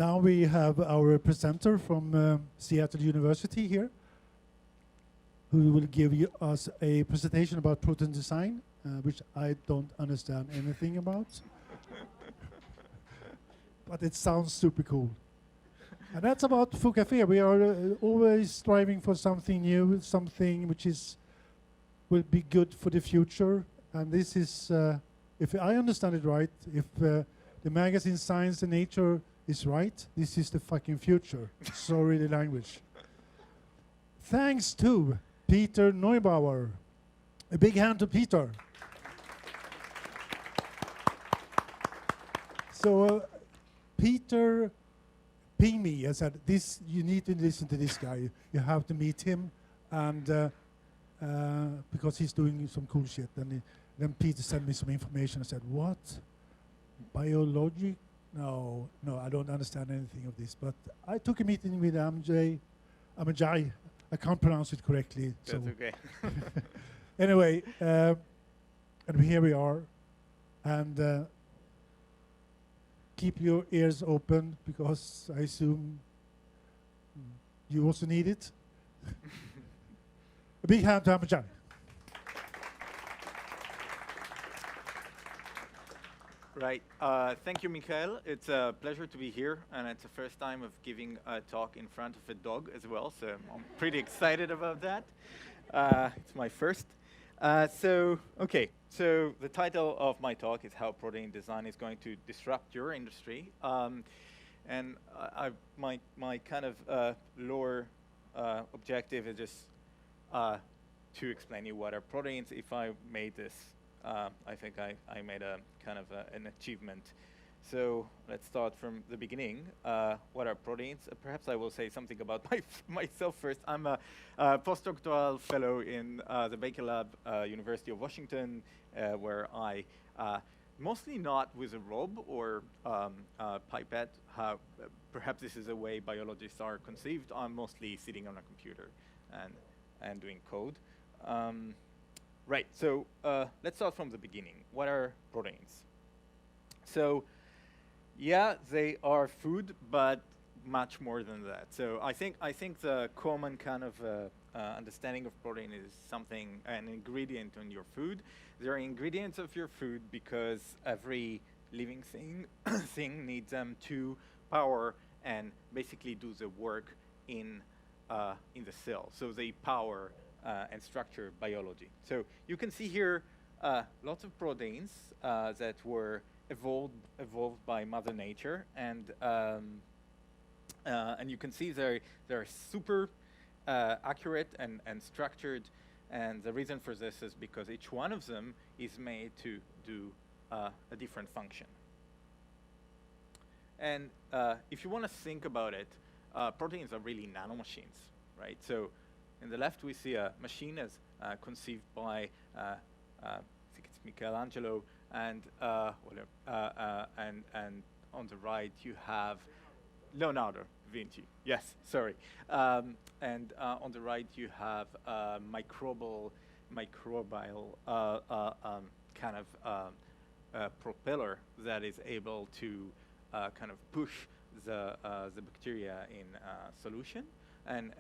now we have our presenter from Seattle University here, who will give us a presentation about protein design, which I don't understand anything about. But it sounds super cool. And that's about Foo Café. We are always striving for something new, something which will be good for the future. And this is, if I understand it right, if the magazine Science and Nature is right, this is the fucking future. Sorry, the language. Thanks to Peter Neubauer. A big hand to Peter. So Peter pinged me and said, "This you need to listen to this guy. You have to meet him, and because he's doing some cool shit." And then Peter sent me some information. I said, "What? Biology? No, I don't understand anything of this." But I took a meeting with Amijai. I can't pronounce it correctly. That's okay. Anyway, and here we are, and keep your ears open because I assume you also need it. A big hand to Amijai. Right. Thank you, Michael. It's a pleasure to be here, and it's the first time of giving a talk in front of a dog as well, so I'm pretty excited about that. It's my first. So the title of my talk is How Protein Design is Going to Disrupt Your Industry. And my kind of lower objective is just to explain you what are proteins. If I made this, I think I made a kind of an achievement. So let's start from the beginning. What are proteins? Perhaps I will say something about myself first. I'm a postdoctoral fellow in the Baker Lab, University of Washington, where I, mostly not with a robe or pipette, perhaps this is the way biologists are conceived. I'm mostly sitting on a computer and doing code. Right, so let's start from the beginning. What are proteins? So, yeah, they are food, but much more than that. So I think the common kind of understanding of protein is something, an ingredient in your food. They are ingredients of your food because every living thing needs them to power and basically do the work in the cell. So they power and structure biology. So you can see here lots of proteins that were evolved by Mother Nature, and you can see they're super accurate and structured. And the reason for this is because each one of them is made to do a different function. And if you want to think about it, proteins are really nanomachines, right? So in the left, we see a machine as conceived by, I think it's Michelangelo, and on the right you have Leonardo da Vinci. Yes, sorry. And on the right you have microbial kind of propeller that is able to kind of push the bacteria in solution, and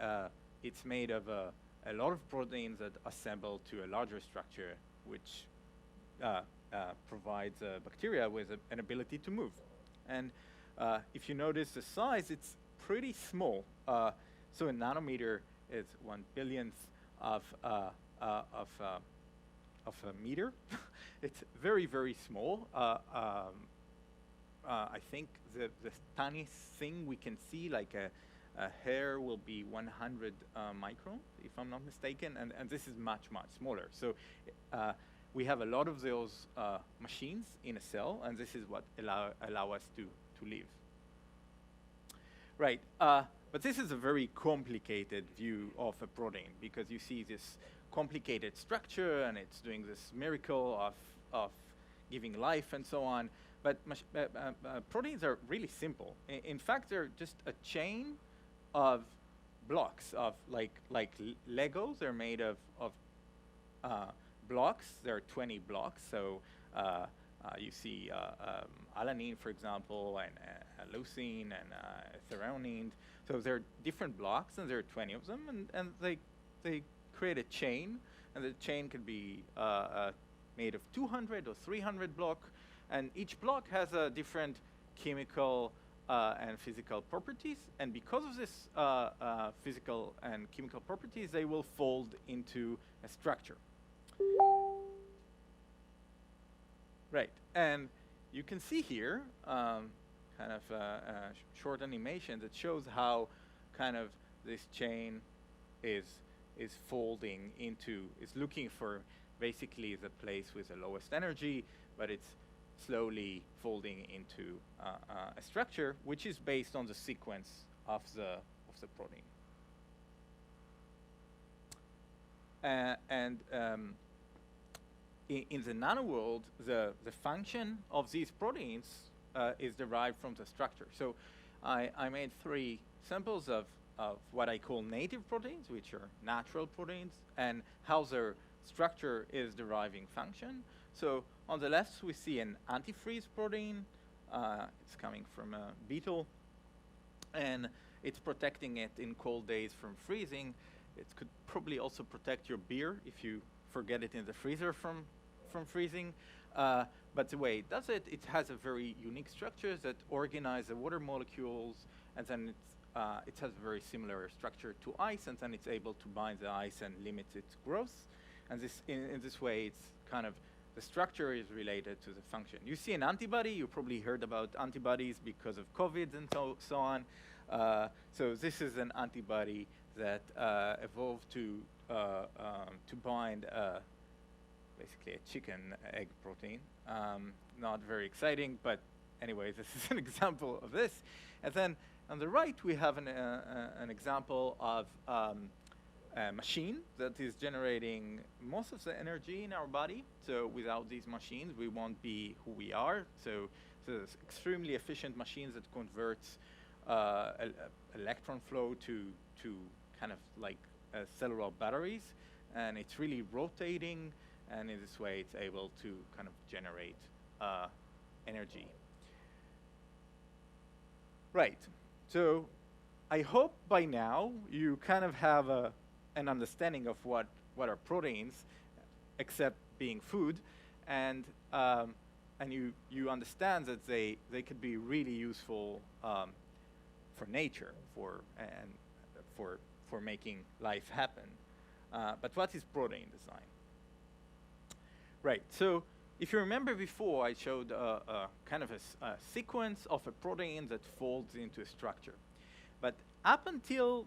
it's made of a lot of proteins that assemble to a larger structure, which provides bacteria with an ability to move. And if you notice the size, it's pretty small. So a nanometer is 1/1000th of a meter. It's very, very small. I think the tiniest thing we can see, like a hair, will be 100 micron, if I'm not mistaken, and this is much, much smaller. So we have a lot of those machines in a cell, and this is what allow us to live. Right, but this is a very complicated view of a protein, because you see this complicated structure, and it's doing this miracle of giving life and so on. But proteins are really simple. In fact, they're just a chain of blocks of like Legos. They're made of blocks. There are 20 blocks. So You see alanine, for example, and leucine and threonine. So there are different blocks, and there are 20 of them, and they create a chain, and the chain can be made of 200 or 300 block, and each block has a different chemical and physical properties, and because of this physical and chemical properties, they will fold into a structure. Right, and you can see here kind of a short animation that shows how kind of this chain is folding into, is looking for basically the place with the lowest energy, but it's slowly folding into a structure which is based on the sequence of the protein. In the nano world, the function of these proteins is derived from the structure. So I made 3 samples of what I call native proteins, which are natural proteins, and how their structure is deriving function. So on the left, we see an antifreeze protein. It's coming from a beetle, and it's protecting it in cold days from freezing. It could probably also protect your beer if you forget it in the freezer from freezing. But the way it does it, it has a very unique structure that organize the water molecules, and then it has a very similar structure to ice, and then it's able to bind the ice and limit its growth. And this, in this way, it's kind of, the structure is related to the function. You see an antibody, you probably heard about antibodies because of COVID and so on. So this is an antibody that evolved to bind basically a chicken egg protein. Not very exciting, but anyway, this is an example of this. And then on the right, we have an example of a machine that is generating most of the energy in our body. So without these machines, we won't be who we are. So it's extremely efficient machines that converts electron flow to kind of like cellular batteries, and it's really rotating, and in this way, it's able to kind of generate energy. Right. So I hope by now you kind of have an understanding of what are proteins, except being food, and you understand that they could be really useful for nature, for making life happen. But what is protein design? Right. So if you remember before, I showed kind of a sequence of a protein that folds into a structure. But up until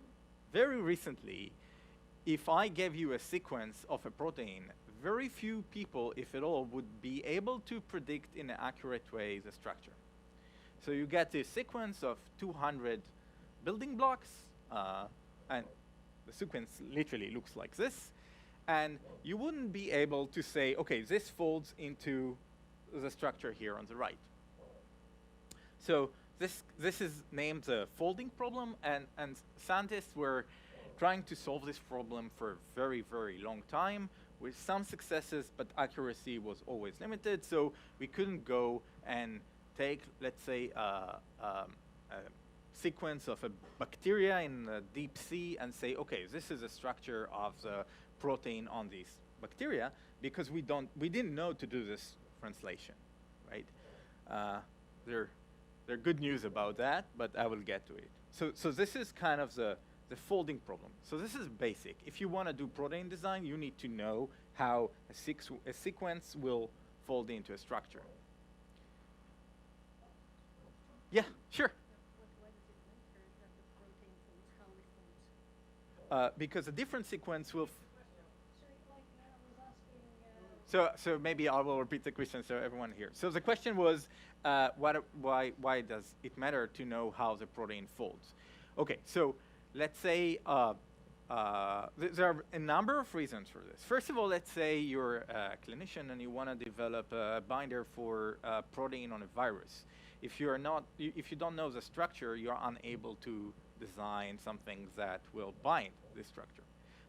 very recently, if I gave you a sequence of a protein, very few people, if at all, would be able to predict in an accurate way the structure. So you get this sequence of 200 building blocks, and the sequence literally looks like this. And you wouldn't be able to say, okay, this folds into the structure here on the right. So this is named the folding problem, and scientists were trying to solve this problem for a very, very long time with some successes, but accuracy was always limited. So we couldn't go and take, let's say, a sequence of a bacteria in the deep sea and say, okay, this is a structure of the protein on these bacteria, because we didn't know to do this translation, right? There are good news about that, but I will get to it. So this is kind of the folding problem. So this is basic. If you want to do protein design, you need to know how a sequence will fold into a structure. Yeah, sure. Because a different sequence will. So maybe I will repeat the question so everyone hears. So the question was, why does it matter to know how the protein folds? Okay, so let's say there are a number of reasons for this. First of all, let's say you're a clinician and you want to develop a binder for a protein on a virus. If you don't know the structure, you're unable to design something that will bind this structure.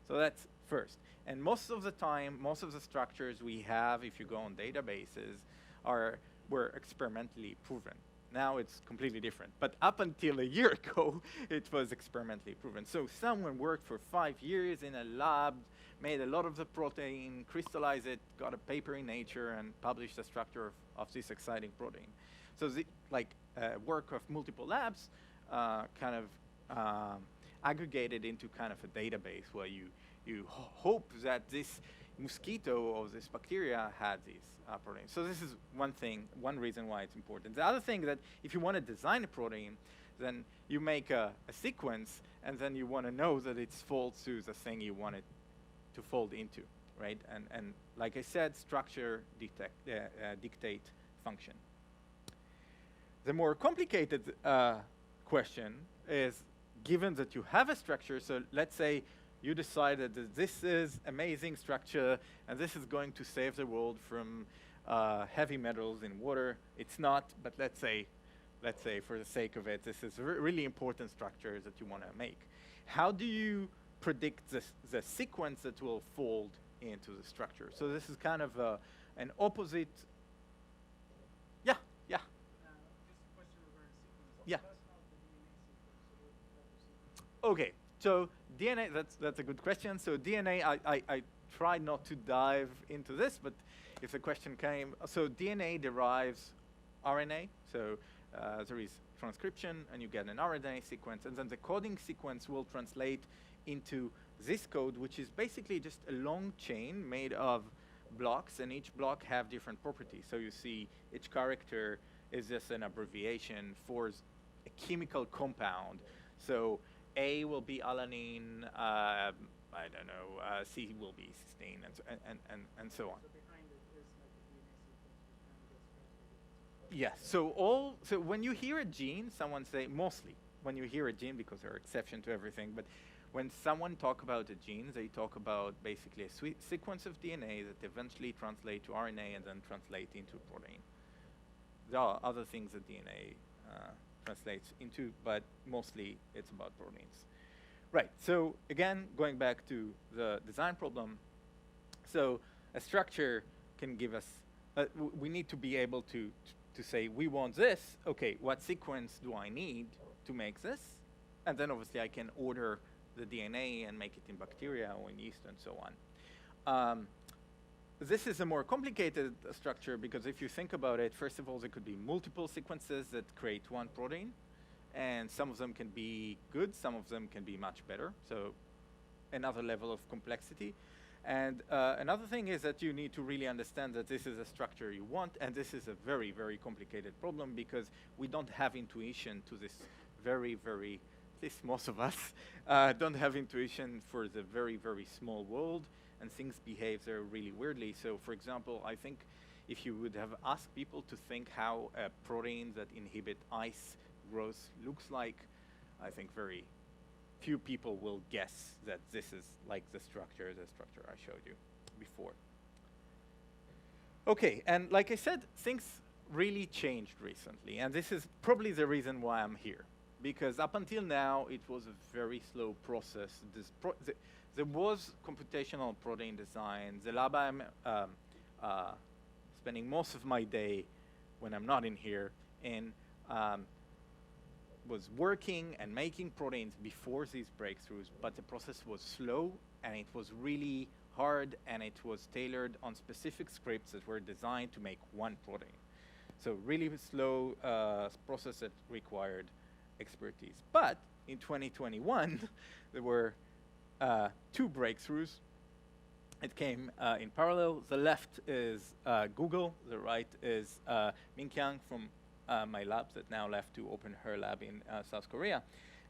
So that's first. And most of the time, most of the structures we have, if you go on databases, were experimentally proven. Now it's completely different. But up until a year ago, it was experimentally proven. So someone worked for 5 years in a lab, made a lot of the protein, crystallized it, got a paper in Nature, and published the structure of this exciting protein. So the work of multiple labs kind of aggregated into kind of a database where you hope that this mosquito or this bacteria had these proteins. So this is one thing, one reason why it's important. The other thing that if you want to design a protein, then you make a sequence, and then you want to know that it folds to the thing you want it to fold into, right? And like I said, structure dictate function. The more complicated question is, given that you have a structure, so let's say you decided that this is amazing structure and this is going to save the world from heavy metals in water. It's not, but let's say for the sake of it, this is a really important structure that you want to make. How do you predict the sequence that will fold into the structure? So this is kind of an opposite. Yeah, yeah. Just a question regarding sequence. Yeah. That's not the DNA sequence, so what type of sequence? Okay, so DNA, that's a good question. So DNA, I tried not to dive into this, but if the question came, so DNA derives RNA. So there is transcription, and you get an RNA sequence, and then the coding sequence will translate into this code, which is basically just a long chain made of blocks, and each block have different properties. So you see each character is just an abbreviation for a chemical compound. So A will be alanine, I don't know, C will be cysteine, and so on. So behind it is like the DNA sequence, which then gets translated. Yes. So when you hear a gene, someone say, mostly when you hear a gene, because there are exceptions to everything, but when someone talk about a gene, they talk about basically a sequence of DNA that eventually translate to RNA and then translate into protein. There are other things that DNA translates into, but mostly it's about proteins. Right, so again, going back to the design problem, so a structure can give us, we need to be able to say, we want this, okay, what sequence do I need to make this? And then obviously I can order the DNA and make it in bacteria or in yeast and so on. This is a more complicated structure because if you think about it, first of all, there could be multiple sequences that create one protein, and some of them can be good, some of them can be much better, so another level of complexity. And another thing is that you need to really understand that this is a structure you want, and this is a very, very complicated problem because we don't have intuition to this very, very, at least most of us, don't have intuition for the very, very small world, and things behave there really weirdly. So for example, I think if you would have asked people to think how a protein that inhibit ice growth looks like, I think very few people will guess that this is like the structure I showed you before. Okay, and like I said, things really changed recently, and this is probably the reason why I'm here. Because up until now, it was a very slow process. There was computational protein design. The lab I'm spending most of my day when I'm not in here in was working and making proteins before these breakthroughs, but the process was slow, and it was really hard, and it was tailored on specific scripts that were designed to make one protein. So really slow process that required expertise. But in 2021, there were 2 breakthroughs. It came in parallel. The left is Google. The right is Minkyang from my lab that now left to open her lab in South Korea.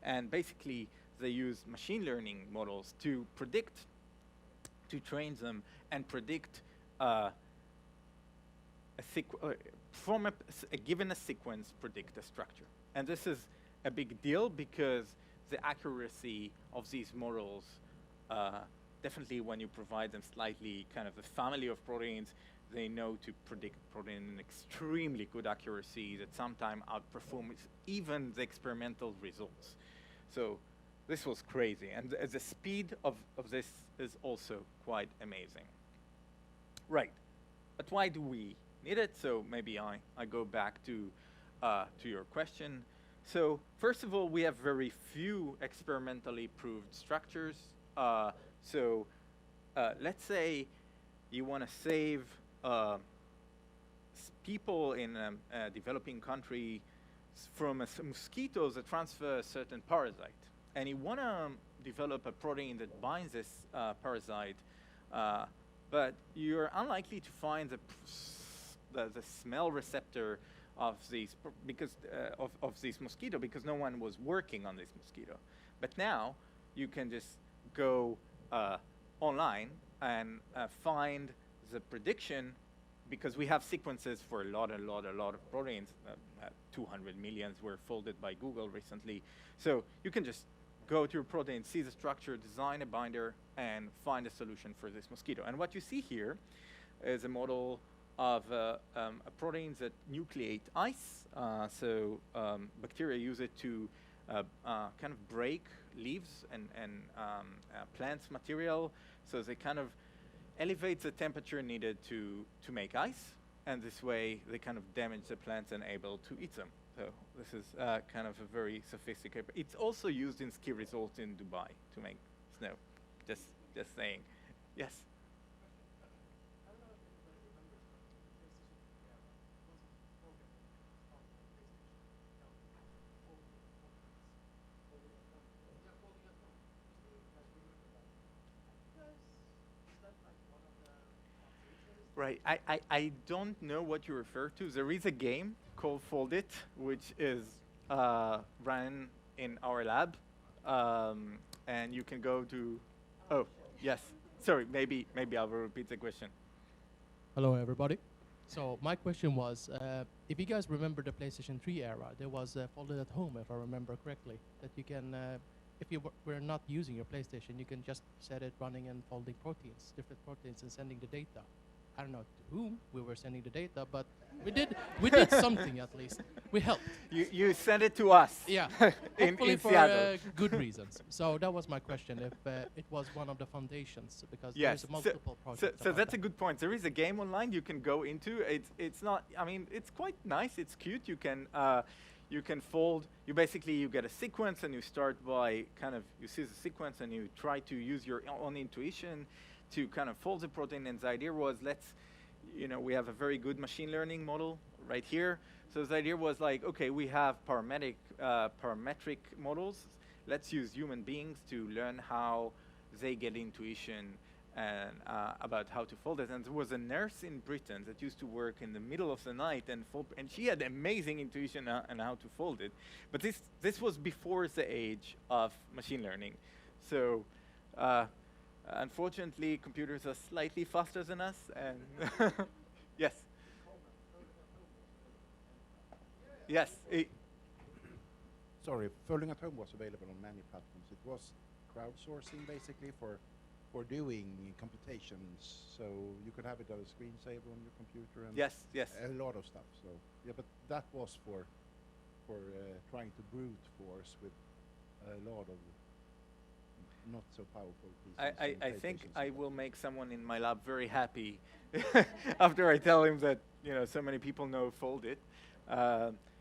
And basically, they use machine learning models to predict, to train them and predict from a given sequence, predict a structure. And this is a big deal because the accuracy of these models, definitely when you provide them slightly kind of a family of proteins, they know to predict protein in extremely good accuracy that sometimes outperforms even the experimental results. So this was crazy. And the speed of this is also quite amazing. Right, but why do we needed. So maybe I go back to your question. So first of all, we have very few experimentally proved structures. So let's say you want to save people in a developing country from mosquitoes that transfer a certain parasite. And you want to develop a protein that binds this parasite, but you're unlikely to find the smell receptor of these of this mosquito because no one was working on this mosquito. But now you can just go online and find the prediction because we have sequences for a lot of proteins. 200 millions were folded by Google recently. So you can just go to your protein, see the structure, design a binder, and find a solution for this mosquito. And what you see here is a model of a protein that nucleate ice. Bacteria use it to kind of break leaves and plants material. So they kind of elevate the temperature needed to make ice. And this way, they kind of damage the plants and able to eat them. So this is kind of a very sophisticated. It's also used in ski resorts in Dubai to make snow. Just saying. Yes. I don't know if anybody remembers, but PlayStation 3 era, folding at home. Do you guys remember that? Is that like one of the features? Right. I don't know what you refer to. There is a game called Fold It, which is run in our lab, and you can go to. Oh, yes. Sorry. Maybe I will repeat the question. Hello, everybody. So my question was, if you guys remember the PlayStation 3 era, there was folded at home, if I remember correctly, that you can, if you were not using your PlayStation, you can just set it running and folding proteins, different proteins, and sending the data. I don't know to whom we were sending the data, but we did something at least. We helped. You sent it to us. Yeah, in hopefully for Seattle. good reasons. So that was my question, if it was one of the foundations, because Yes. there's multiple projects. So about that's a that. good point. There is a game online you can go into. It's not. I mean, it's quite nice. It's cute. You can fold. You get a sequence and you start by you see the sequence and you try to use your own intuition to kind of fold the protein. And the idea was we have a very good machine learning model right here. So the idea was okay, we have parametric models. Let's use human beings to learn how they get intuition and about how to fold it. And there was a nurse in Britain that used to work in the middle of the night and she had amazing intuition on how to fold it. But this was before the age of machine learning. So unfortunately, computers are slightly faster than us. And yes. Yes. Sorry, folding at home was available on many platforms. It was crowdsourcing basically for doing computations. So you could have it as a screensaver on your computer and Yes. a lot of stuff. So yeah, but that was for trying to brute force with a lot of not so powerful pieces. I think I will make someone in my lab very happy after I tell him that so many people know Fold It.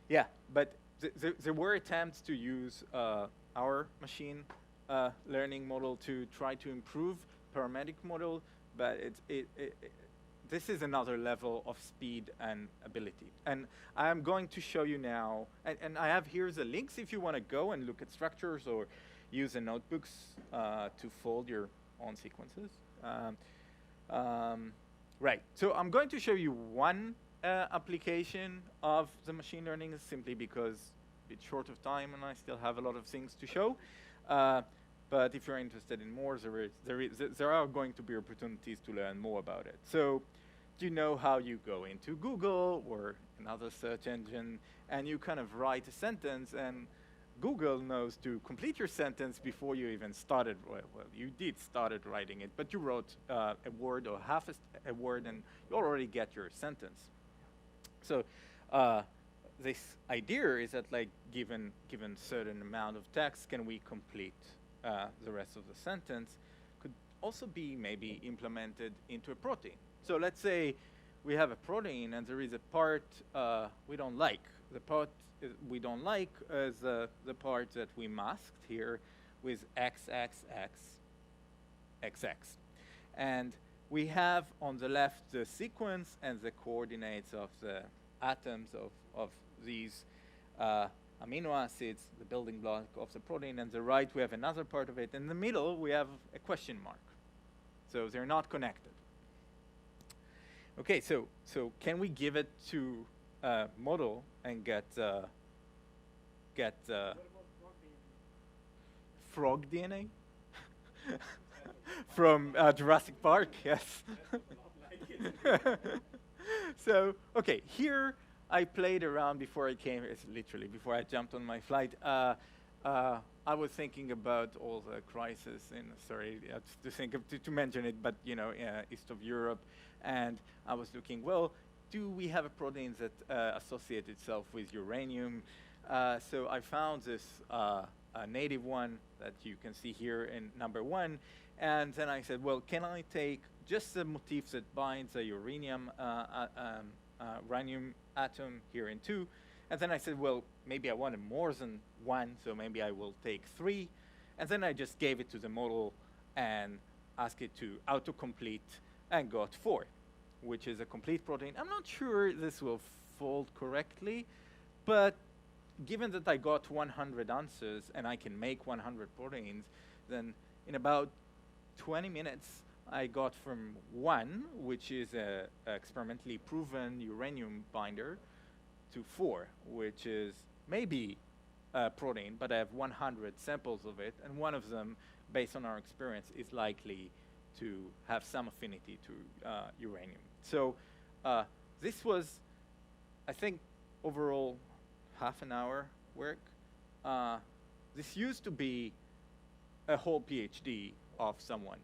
Yeah, but there were attempts to use our machine learning model to try to improve parametric model, but this is another level of speed and ability. And I'm going to show you now, and I have here the links if you want to go and look at structures or use the notebooks to fold your own sequences. Right, so I'm going to show you one application of the machine learning simply because it's short of time and I still have a lot of things to show. But if you're interested in more, there are going to be opportunities to learn more about it. So you know how you go into Google or another search engine and you kind of write a sentence and Google knows to complete your sentence before you even started. Well, you did started writing it, but you wrote a word or half a word and you already get your sentence. So this idea is that given certain amount of text, can we complete the rest of the sentence? Could also be maybe implemented into a protein. So let's say we have a protein and there is a part we don't like. The part we don't like is the part that we masked here with XXX. And we have on the left the sequence and the coordinates of the atoms of these amino acids, the building block of the protein. And the right, we have another part of it. In the middle, we have a question mark. So they're not connected. Okay, so can we give it to a model and get frog DNA? From Jurassic Park, yes. So, okay, here I played around before I came, it's literally before I jumped on my flight. I was thinking about all the crisis in, sorry, to mention it, but you know, east of Europe, and I was looking, well, do we have a protein that associates itself with uranium? So I found this a native one that you can see here in number 1, and then I said, well, can I take just the motif that binds a uranium atom here in 2? And then I said, well, maybe I wanted more than 1, so maybe I will take 3. And then I just gave it to the model and asked it to autocomplete and got 4, which is a complete protein. I'm not sure this will fold correctly, but given that I got 100 answers and I can make 100 proteins, then in about 20 minutes, I got from 1, which is a experimentally proven uranium binder, to 4, which is maybe a protein, but I have 100 samples of it, and one of them, based on our experience, is likely to have some affinity to uranium. So this was, I think, overall half an hour work. This used to be a whole PhD of someone.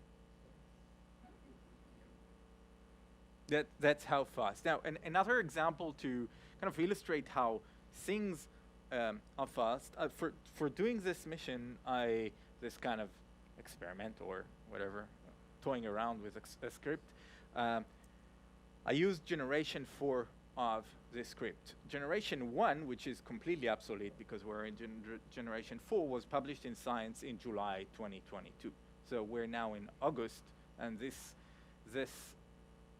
That's how fast. Now, another example to kind of illustrate how things are fast. For doing this mission, this kind of experiment or whatever, toying around with a script, I used generation 4 of this script. Generation 1, which is completely obsolete because we're in generation 4, was published in Science in July 2022. So we're now in August, and this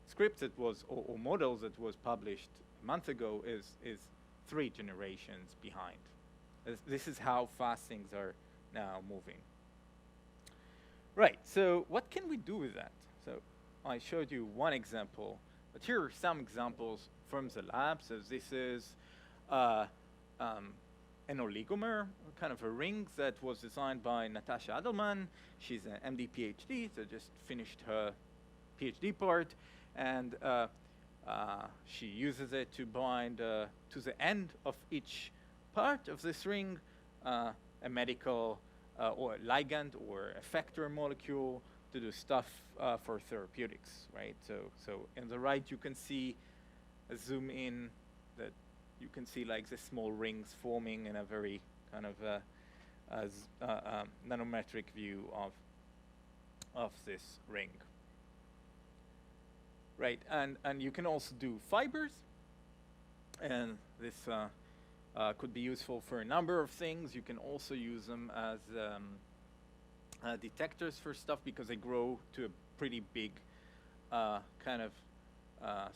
script that was, or model that was published a month ago is 3 generations behind. This is how fast things are now moving. Right, so what can we do with that? So I showed you one example, but here are some examples from the lab. So this is an oligomer, kind of a ring that was designed by Natasha Adelman. She's an MD PhD, so just finished her PhD part, and she uses it to bind to the end of each part of this ring a medical or ligand or effector molecule to do stuff for therapeutics, right? So in the right you can see a zoom in that you can see like the small rings forming in a very kind of nanometric view of this ring. Right, and you can also do fibers, and this could be useful for a number of things. You can also use them as detectors for stuff because they grow to a pretty big kind of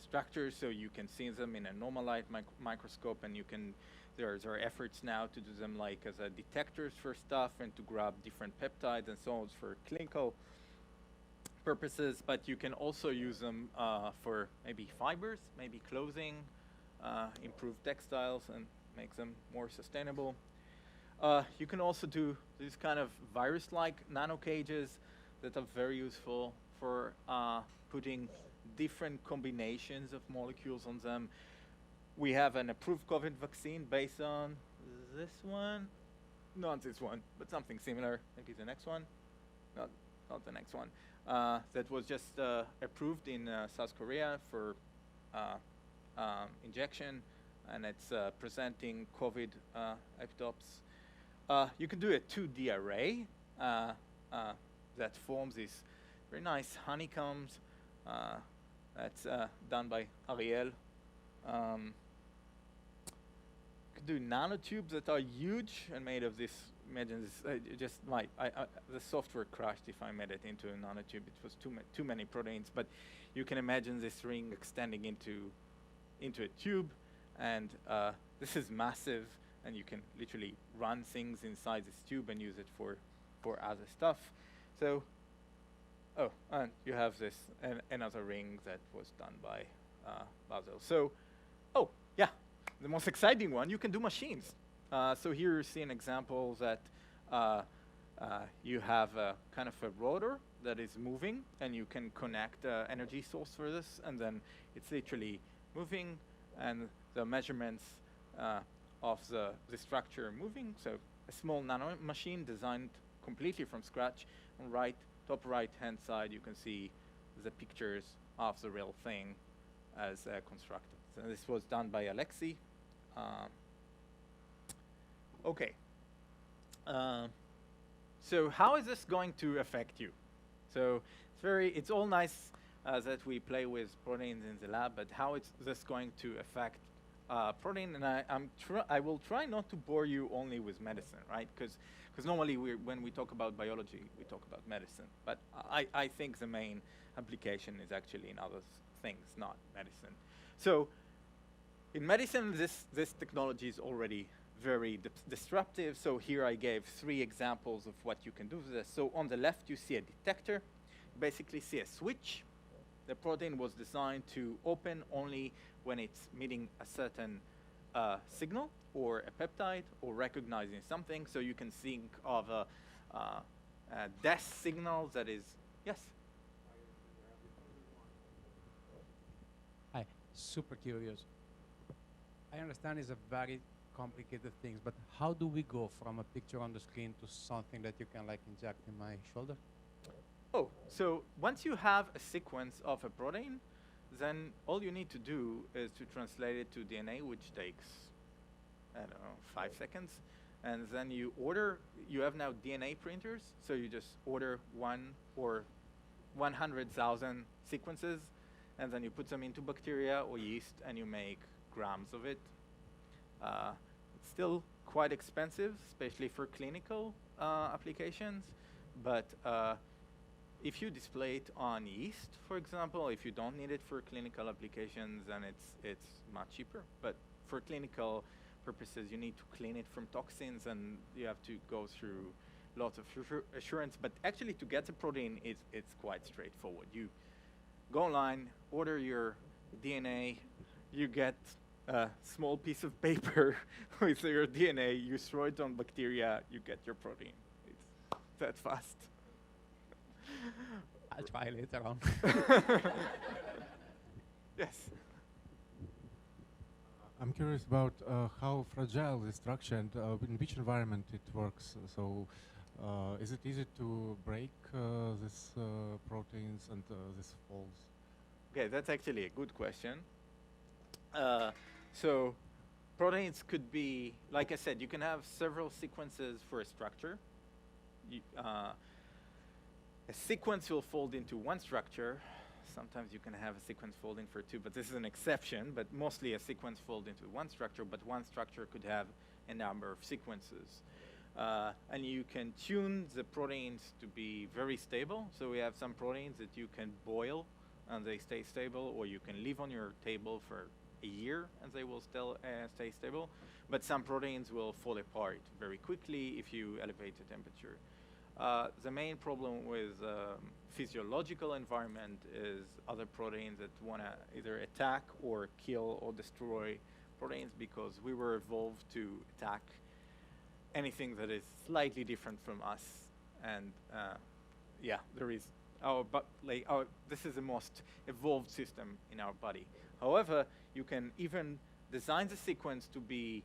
structure, so you can see them in a normal light microscope, and you can. There are efforts now to do them like as detectors for stuff and to grab different peptides and so on for clinical purposes, but you can also use them for maybe fibers, maybe clothing, improve textiles and make them more sustainable. You can also do these kind of virus-like nano cages that are very useful for putting different combinations of molecules on them. We have an approved COVID vaccine based on this one, not this one, but something similar. Maybe the next one, not the next one. That was just approved in South Korea for injection, and it's presenting COVID epitopes. You can do a 2D array that forms these very nice honeycombs That's done by Ariel. Could do nanotubes that are huge and made of this. Imagine this. The software crashed if I made it into a nanotube. It was too many proteins. But you can imagine this ring extending into a tube, and this is massive. And you can literally run things inside this tube and use it for other stuff. So, and you have this another ring that was done by Basel. So, yeah, the most exciting one, you can do machines. So here you see an example that you have a kind of a rotor that is moving, and you can connect an energy source for this, and then it's literally moving, and the measurements of the structure moving. So a small nano machine designed completely from scratch. On top right hand side, you can see the pictures of the real thing as constructed. So this was done by Alexei. Okay. So how is this going to affect you? So it's all nice that we play with proteins in the lab, but how is this going to affect protein? And I will try not to bore you only with medicine, right? Because normally when we talk about biology, we talk about medicine. But I think the main application is actually in other things, not medicine. So in medicine, this technology is already very disruptive. So here I gave 3 examples of what you can do with this. So on the left, you see a detector. Basically see a switch. The protein was designed to open only when it's meeting a certain signal or a peptide or recognizing something. So you can think of a death signal that is, yes? Hi, super curious. I understand it's a very complicated thing, but how do we go from a picture on the screen to something that you can like inject in my shoulder? Oh, so once you have a sequence of a protein, then all you need to do is to translate it to DNA, which takes, I don't know, 5 seconds. And then you have now DNA printers, so you just order 1 or 100,000 sequences, and then you put them into bacteria or yeast, and you make grams of it. It's still quite expensive, especially for clinical applications, but if you display it on yeast, for example, if you don't need it for clinical applications, then it's much cheaper. But for clinical purposes, you need to clean it from toxins, and you have to go through lots of assurance. But actually, to get the protein, it's quite straightforward. You go online, order your DNA, you get a small piece of paper with your DNA, you throw it on bacteria, you get your protein. It's that fast. I'll try later on. Yes. I'm curious about how fragile the structure and in which environment it works. So, is it easy to break these proteins and these folds? Okay, that's actually a good question. So, proteins could be, like I said, you can have several sequences for a structure. A sequence will fold into one structure. Sometimes you can have a sequence folding for 2, but this is an exception. But mostly a sequence folds into one structure, but one structure could have a number of sequences. And you can tune the proteins to be very stable. So we have some proteins that you can boil and they stay stable, or you can leave on your table for a year and they will still stay stable. But some proteins will fall apart very quickly if you elevate the temperature. The main problem with physiological environment is other proteins that want to either attack or kill or destroy proteins, because we were evolved to attack anything that is slightly different from us. And yeah, there is this is the most evolved system in our body. However, you can even design the sequence to be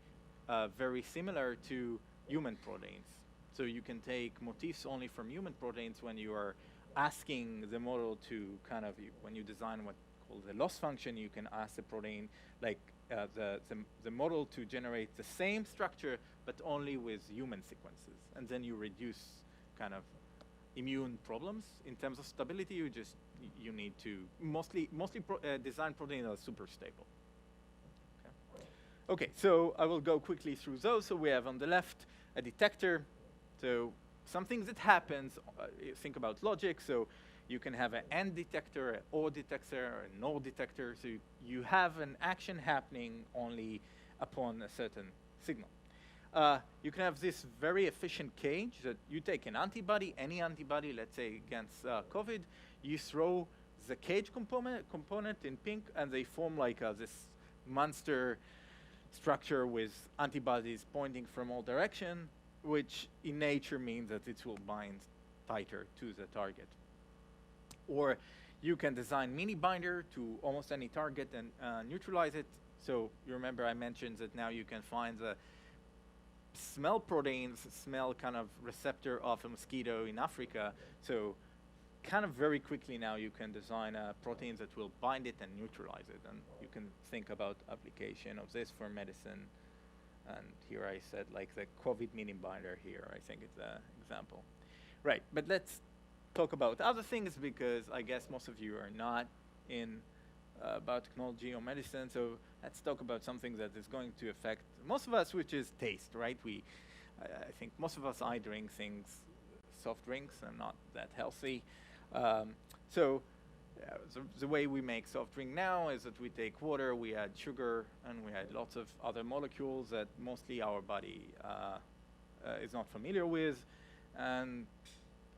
very similar to human proteins. So you can take motifs only from human proteins when you are asking the model to kind of, when you design what called the loss function, you can ask the protein, like the model to generate the same structure, but only with human sequences. And then you reduce kind of immune problems. In terms of stability, you need to mostly design proteins that are super stable. Okay, so I will go quickly through those. So we have on the left a detector. So something that happens, you think about logic. So you can have an AND detector, an OR detector, a NOR detector. So you have an action happening only upon a certain signal. You can have this very efficient cage that you take an antibody, any antibody, let's say against COVID, you throw the cage component in pink, and they form like this monster structure with antibodies pointing from all direction, which in nature means that it will bind tighter to the target. Or you can design mini binder to almost any target and neutralize it. So you remember I mentioned that now you can find the smell proteins, smell kind of receptor of a mosquito in Africa. So kind of very quickly now you can design proteins that will bind it and neutralize it. And you can think about application of this for medicine. And here I said like the COVID mini binder here, I think it's an example. Right, but let's talk about other things because I guess most of you are not in biotechnology or medicine. So let's talk about something that is going to affect most of us, which is taste, right? I think most of us drink things, soft drinks, and not that healthy. So the way we make soft drink now is that we take water, we add sugar, and we add lots of other molecules that mostly our body is not familiar with, and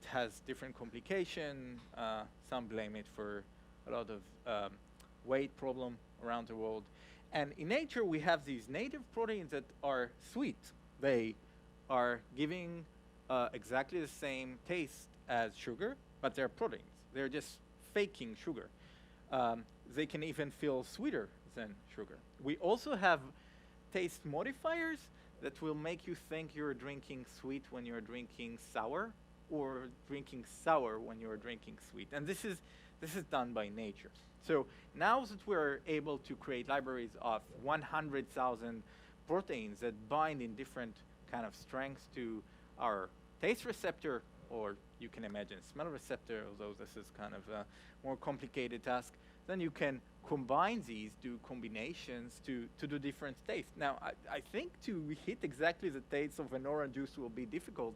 it has different complication. Some blame it for a lot of weight problem around the world. And in nature, we have these native proteins that are sweet. They are giving exactly the same taste as sugar, but they're proteins. They're just faking sugar. They can even feel sweeter than sugar. We also have taste modifiers that will make you think you're drinking sweet when you're drinking sour, or drinking sour when you're drinking sweet. And this is done by nature. So now that we're able to create libraries of 100,000 proteins that bind in different kind of strengths to our taste receptor, or you can imagine smell receptor, although this is kind of a more complicated task, then you can combine these, do combinations to do different tastes. Now, I think to hit exactly the taste of an orange juice will be difficult,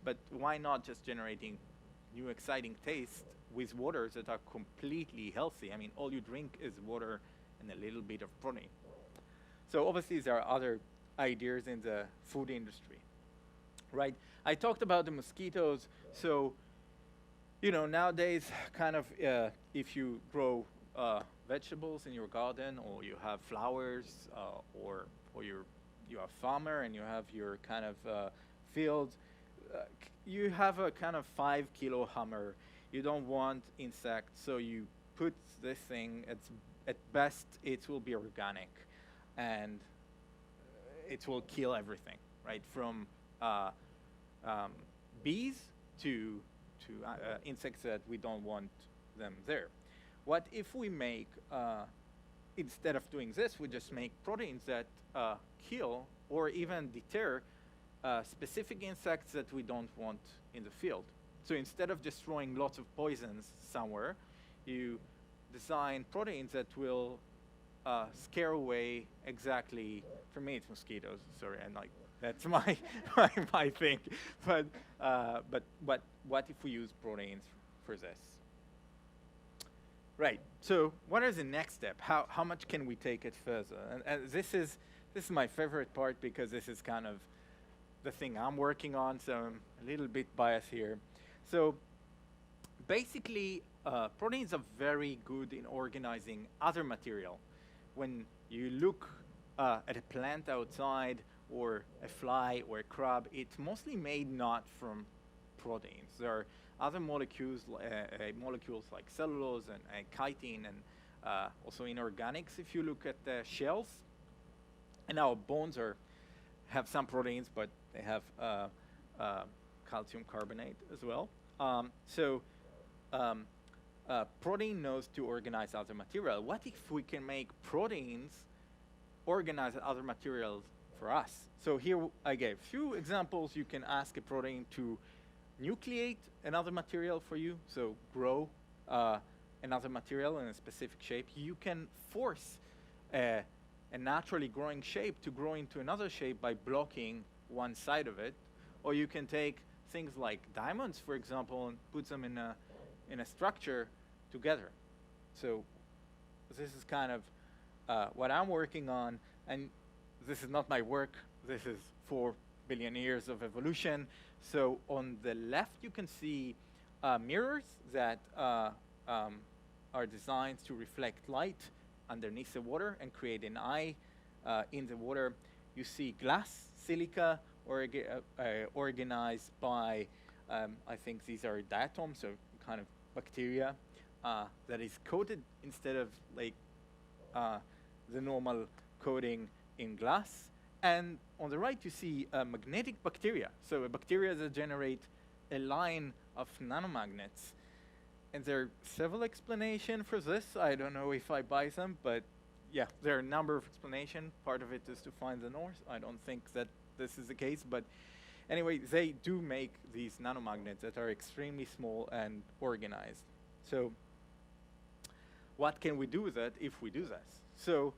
but why not just generating new exciting tastes with waters that are completely healthy? I mean, all you drink is water and a little bit of protein. So obviously there are other ideas in the food industry, right? I talked about the mosquitoes. So, you know, nowadays, kind of, if you grow vegetables in your garden, or you have flowers, or you're a farmer and you have your kind of field, you have a kind of 5-kilo hammer. You don't want insects, so you put this thing. At best, it will be organic, and it will kill everything, right? From bees to insects that we don't want them there. What if we make, instead of doing this, we just make proteins that kill or even deter specific insects that we don't want in the field? So instead of just throwing lots of poisons somewhere, you design proteins that will scare away exactly, for me it's mosquitoes, sorry, and like, that's my my thing. But what if we use proteins for this? Right. So what is the next step? How much can we take it further? And this is my favorite part, because this is kind of the thing I'm working on, so I'm a little bit biased here. So basically, proteins are very good in organizing other material. When you look at a plant outside, or a fly, or a crab, it's mostly made not from proteins. There are other molecules like cellulose and chitin, and also in organics, if you look at the shells. And our bones have some proteins, but they have calcium carbonate as well. Protein knows to organize other material. What if we can make proteins organize other materials for us? So here I gave few examples. You can ask a protein to nucleate another material for you, so grow another material in a specific shape. You can force a naturally growing shape to grow into another shape by blocking one side of it. Or you can take things like diamonds, for example, and put them in a structure together. So this is kind of what I'm working on, and this is not my work. This is 4 billion years of evolution. So on the left, you can see mirrors that are designed to reflect light underneath the water and create an eye in the water. You see glass, silica, organized by, I think these are diatoms, so kind of bacteria, that is coated instead of like the normal coating in glass. And on the right, you see magnetic bacteria. So bacteria that generate a line of nanomagnets. And there are several explanations for this. I don't know if I buy them, but yeah, there are a number of explanations. Part of it is to find the north. I don't think that this is the case, but anyway, they do make these nanomagnets that are extremely small and organized. So what can we do with that if we do this? So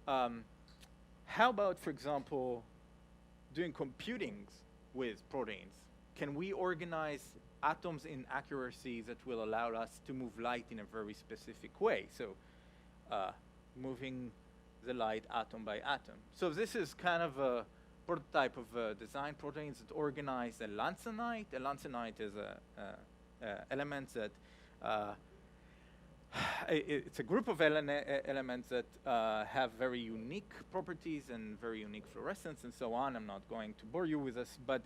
how about, for example, doing computing with proteins? Can we organize atoms in accuracy that will allow us to move light in a very specific way? So moving the light atom by atom. So this is kind of a prototype of design proteins that organize a lanthanide. A lanthanide is an element that it's a group of elements that have very unique properties and very unique fluorescence and so on. I'm not going to bore you with this, but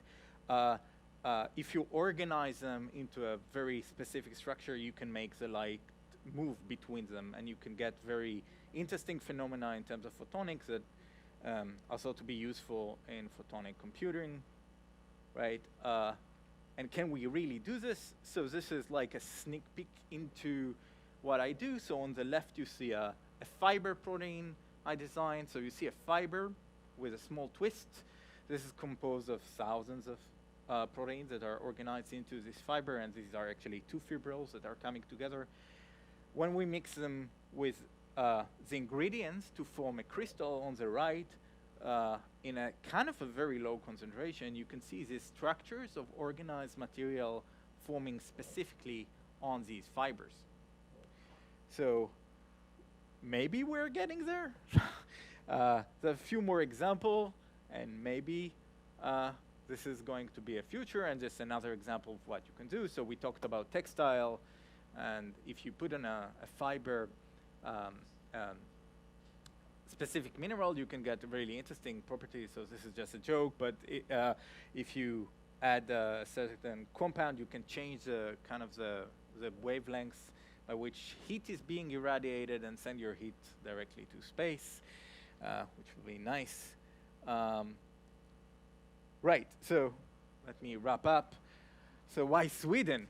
if you organize them into a very specific structure, you can make the light move between them, and you can get very interesting phenomena in terms of photonics that are thought to be useful in photonic computing, right? And can we really do this? So this is like a sneak peek into what I do. So on the left, you see a fiber protein I designed. So you see a fiber with a small twist. This is composed of thousands of proteins that are organized into this fiber, and these are actually two fibrils that are coming together. When we mix them with the ingredients to form a crystal on the right, in a kind of a very low concentration, you can see these structures of organized material forming specifically on these fibers. So maybe we're getting there. There are a few more examples, and maybe this is going to be a future, and just another example of what you can do. So we talked about textile, and if you put in a fiber specific mineral, you can get really interesting properties. So this is just a joke, but if you add a certain compound, you can change the kind of the wavelengths by which heat is being irradiated and send your heat directly to space, which will be nice. Right, so let me wrap up. So why Sweden,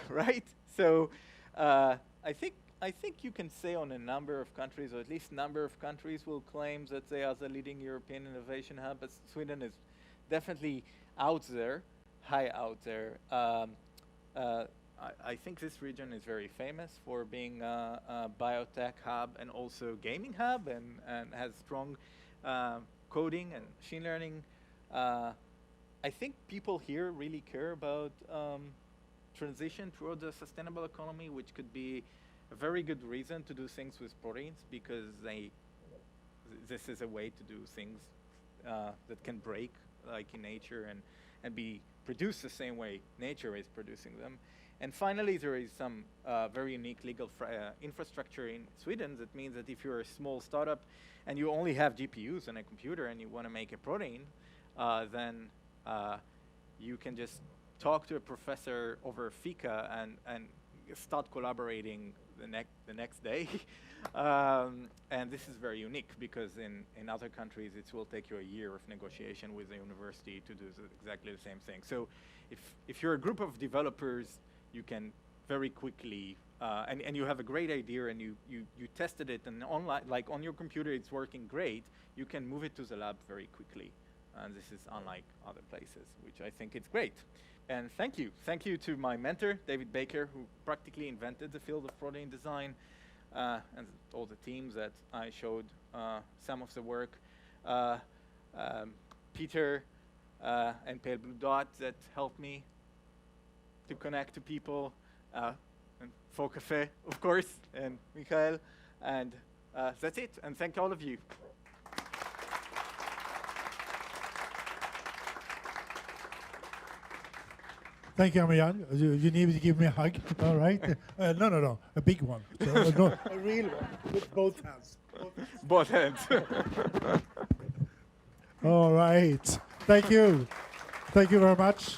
right? So I think you can say on a number of countries, or at least number of countries will claim that they are the leading European innovation hub, but Sweden is definitely out there, high out there. I think this region is very famous for being a biotech hub and also gaming hub, and has strong coding and machine learning. I think people here really care about transition towards a sustainable economy, which could be a very good reason to do things with proteins, because this is a way to do things that can break like in nature and be produced the same way nature is producing them. And finally, there is some very unique legal infrastructure in Sweden that means that if you're a small startup and you only have GPUs and a computer and you want to make a protein, then you can just talk to a professor over fika and start collaborating the next day. And this is very unique, because in other countries it will take you a year of negotiation with the university to do exactly the same thing. So if you're a group of developers, you can very quickly, and you have a great idea and you tested it, and online, like on your computer it's working great, you can move it to the lab very quickly. And this is unlike other places, which I think it's great. And thank you. Thank you to my mentor, David Baker, who practically invented the field of protein design, and all the teams that I showed some of the work. Peter and Pale Blue Dot that helped me to connect to people, and Foo Café, of course, and Michael, and that's it. And thank all of you. Thank you, Amijai. You need to give me a hug. All right. No, a big one. So, no, a real one with both hands. Both hands. All right. Thank you. Thank you very much.